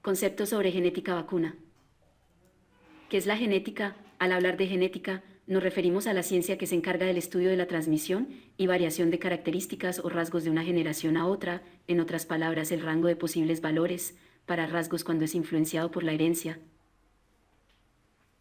Concepto sobre genética vacuna. ¿Qué es la genética? Al hablar de genética, nos referimos a la ciencia que se encarga del estudio de la transmisión y variación de características o rasgos de una generación a otra, en otras palabras, el rango de posibles valores para rasgos cuando es influenciado por la herencia.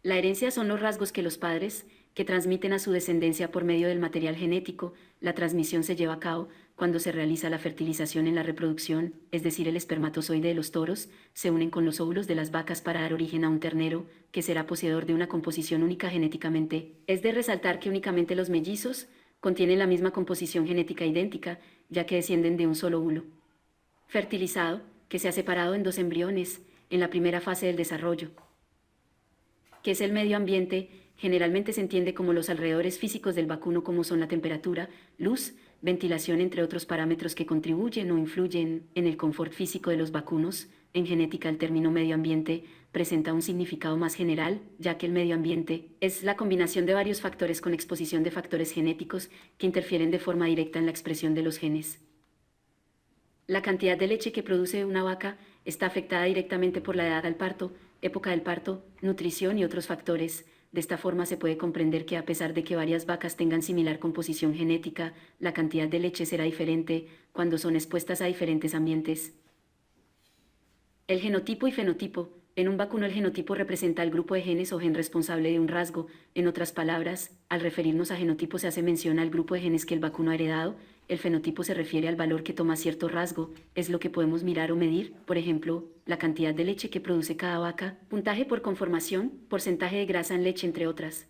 La herencia son los rasgos que los padres, que transmiten a su descendencia por medio del material genético. La transmisión se lleva a cabo cuando se realiza la fertilización en la reproducción, es decir, el espermatozoide de los toros se unen con los óvulos de las vacas para dar origen a un ternero, que será poseedor de una composición única genéticamente. Es de resaltar que únicamente los mellizos contienen la misma composición genética idéntica, ya que descienden de un solo óvulo fertilizado, que se ha separado en dos embriones, en la primera fase del desarrollo. ¿Qué es el medio ambiente? Generalmente se entiende como los alrededores físicos del vacuno, como son la temperatura, luz, ventilación, entre otros parámetros que contribuyen o influyen en el confort físico de los vacunos. En genética, el término medio ambiente presenta un significado más general, ya que el medio ambiente es la combinación de varios factores con exposición de factores genéticos que interfieren de forma directa en la expresión de los genes. La cantidad de leche que produce una vaca está afectada directamente por la edad al parto, época del parto, nutrición y otros factores. De esta forma se puede comprender que a pesar de que varias vacas tengan similar composición genética, la cantidad de leche será diferente cuando son expuestas a diferentes ambientes. El genotipo y fenotipo. En un vacuno el genotipo representa el grupo de genes o gen responsable de un rasgo. En otras palabras, al referirnos a genotipo se hace mención al grupo de genes que el vacuno ha heredado. El fenotipo se refiere al valor que toma cierto rasgo, es lo que podemos mirar o medir, por ejemplo, la cantidad de leche que produce cada vaca, puntaje por conformación, porcentaje de grasa en leche, entre otras.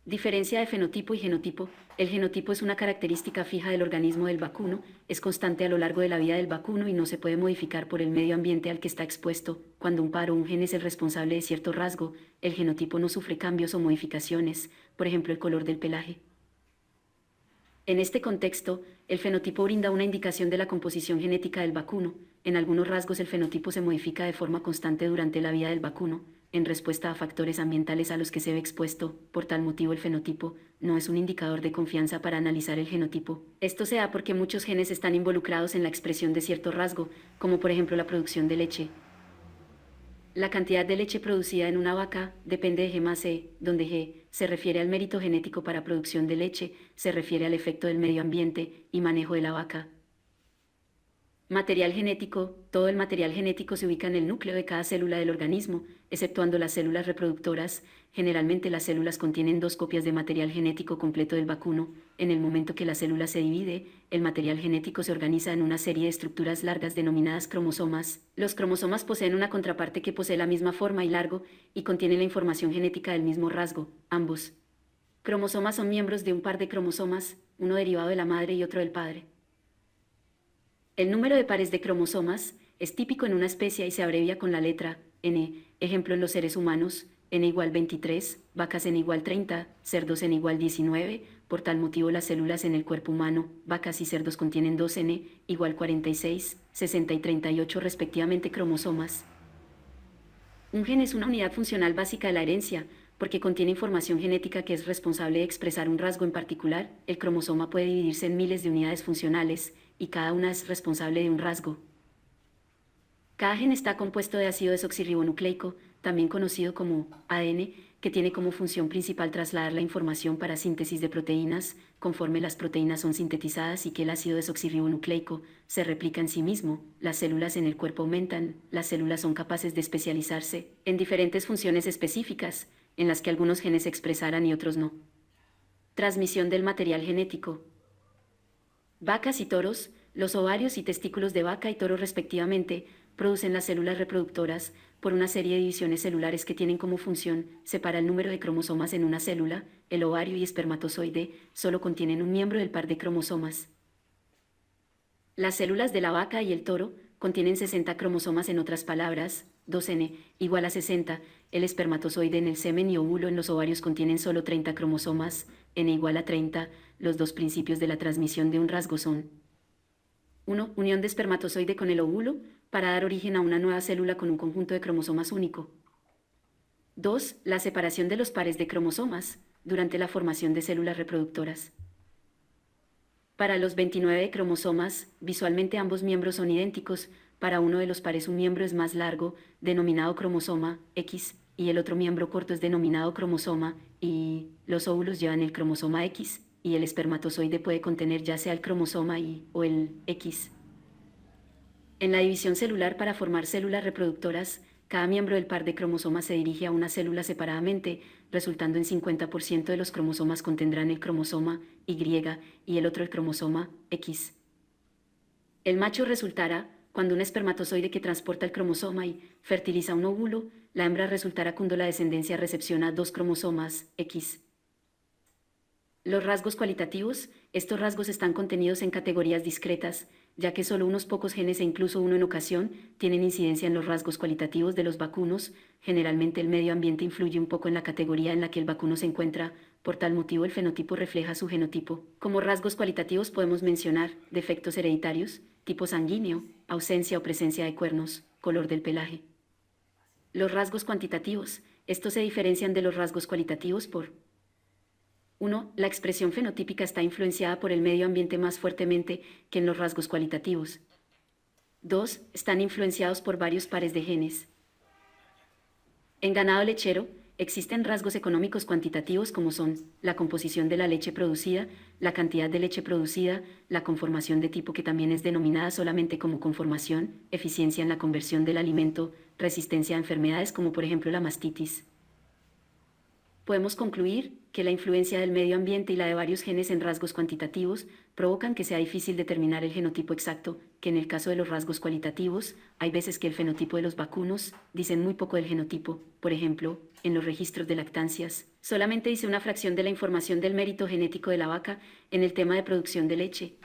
Diferencia de fenotipo y genotipo. El genotipo es una característica fija del organismo del vacuno, es constante a lo largo de la vida del vacuno y no se puede modificar por el medio ambiente al que está expuesto. Cuando un par o un gen es el responsable de cierto rasgo, el genotipo no sufre cambios o modificaciones, por ejemplo el color del pelaje. En este contexto, el fenotipo brinda una indicación de la composición genética del vacuno. En algunos rasgos el fenotipo se modifica de forma constante durante la vida del vacuno, en respuesta a factores ambientales a los que se ve expuesto. Por tal motivo el fenotipo no es un indicador de confianza para analizar el genotipo. Esto se da porque muchos genes están involucrados en la expresión de cierto rasgo, como por ejemplo la producción de leche. La cantidad de leche producida en una vaca depende de G más E, donde G se refiere al mérito genético para producción de leche, se refiere al efecto del medio ambiente y manejo de la vaca. Material genético. Todo el material genético se ubica en el núcleo de cada célula del organismo, exceptuando las células reproductoras. Generalmente las células contienen dos copias de material genético completo del vacuno. En el momento que la célula se divide, el material genético se organiza en una serie de estructuras largas denominadas cromosomas. Los cromosomas poseen una contraparte que posee la misma forma y largo y contiene la información genética del mismo rasgo. Ambos cromosomas son miembros de un par de cromosomas, uno derivado de la madre y otro del padre. El número de pares de cromosomas es típico en una especie y se abrevia con la letra N. Ejemplo en los seres humanos, N igual 23, vacas N igual 30, cerdos N igual 19. Por tal motivo las células en el cuerpo humano, vacas y cerdos contienen 2N igual 46, 60 y 38 respectivamente cromosomas. Un gen es una unidad funcional básica de la herencia, porque contiene información genética que es responsable de expresar un rasgo en particular. El cromosoma puede dividirse en miles de unidades funcionales, y cada una es responsable de un rasgo. Cada gen está compuesto de ácido desoxirribonucleico, también conocido como ADN, que tiene como función principal trasladar la información para síntesis de proteínas. Conforme las proteínas son sintetizadas y que el ácido desoxirribonucleico se replica en sí mismo, las células en el cuerpo aumentan. Las células son capaces de especializarse en diferentes funciones específicas, en las que algunos genes se expresarán y otros no. Transmisión del material genético. Vacas y toros, los ovarios y testículos de vaca y toro respectivamente, producen las células reproductoras por una serie de divisiones celulares que tienen como función separar el número de cromosomas en una célula. El ovario y espermatozoide solo contienen un miembro del par de cromosomas. Las células de la vaca y el toro contienen 60 cromosomas, en otras palabras, 2N igual a 60. El espermatozoide en el semen y óvulo en los ovarios contienen solo 30 cromosomas, N igual a 30. Los dos principios de la transmisión de un rasgo son: 1. Unión de espermatozoide con el óvulo para dar origen a una nueva célula con un conjunto de cromosomas único. 2. La separación de los pares de cromosomas durante la formación de células reproductoras. Para los 29 cromosomas, visualmente ambos miembros son idénticos, para uno de los pares un miembro es más largo, denominado cromosoma X, y el otro miembro corto es denominado cromosoma, y los óvulos llevan el cromosoma X, y el espermatozoide puede contener ya sea el cromosoma Y o el X. En la división celular para formar células reproductoras, cada miembro del par de cromosomas se dirige a una célula separadamente, resultando en 50% de los cromosomas contendrán el cromosoma Y y el otro el cromosoma X. El macho resultará, cuando un espermatozoide que transporta el cromosoma Y fertiliza un óvulo, la hembra resultará cuando la descendencia recepciona dos cromosomas X. Los rasgos cualitativos, estos rasgos están contenidos en categorías discretas, ya que solo unos pocos genes e incluso uno en ocasión tienen incidencia en los rasgos cualitativos de los vacunos. Generalmente el medio ambiente influye un poco en la categoría en la que el vacuno se encuentra, por tal motivo el fenotipo refleja su genotipo. Como rasgos cualitativos podemos mencionar defectos hereditarios, tipo sanguíneo, ausencia o presencia de cuernos, color del pelaje. Los rasgos cuantitativos, estos se diferencian de los rasgos cualitativos por 1. La expresión fenotípica está influenciada por el medio ambiente más fuertemente que en los rasgos cualitativos. 2. Están influenciados por varios pares de genes. En ganado lechero, existen rasgos económicos cuantitativos como son la composición de la leche producida, la cantidad de leche producida, la conformación de tipo que también es denominada solamente como conformación, eficiencia en la conversión del alimento, resistencia a enfermedades como por ejemplo la mastitis. Podemos concluir que la influencia del medio ambiente y la de varios genes en rasgos cuantitativos provocan que sea difícil determinar el genotipo exacto, que en el caso de los rasgos cualitativos, hay veces que el fenotipo de los vacunos dicen muy poco del genotipo. Por ejemplo, en los registros de lactancias, solamente dice una fracción de la información del mérito genético de la vaca en el tema de producción de leche.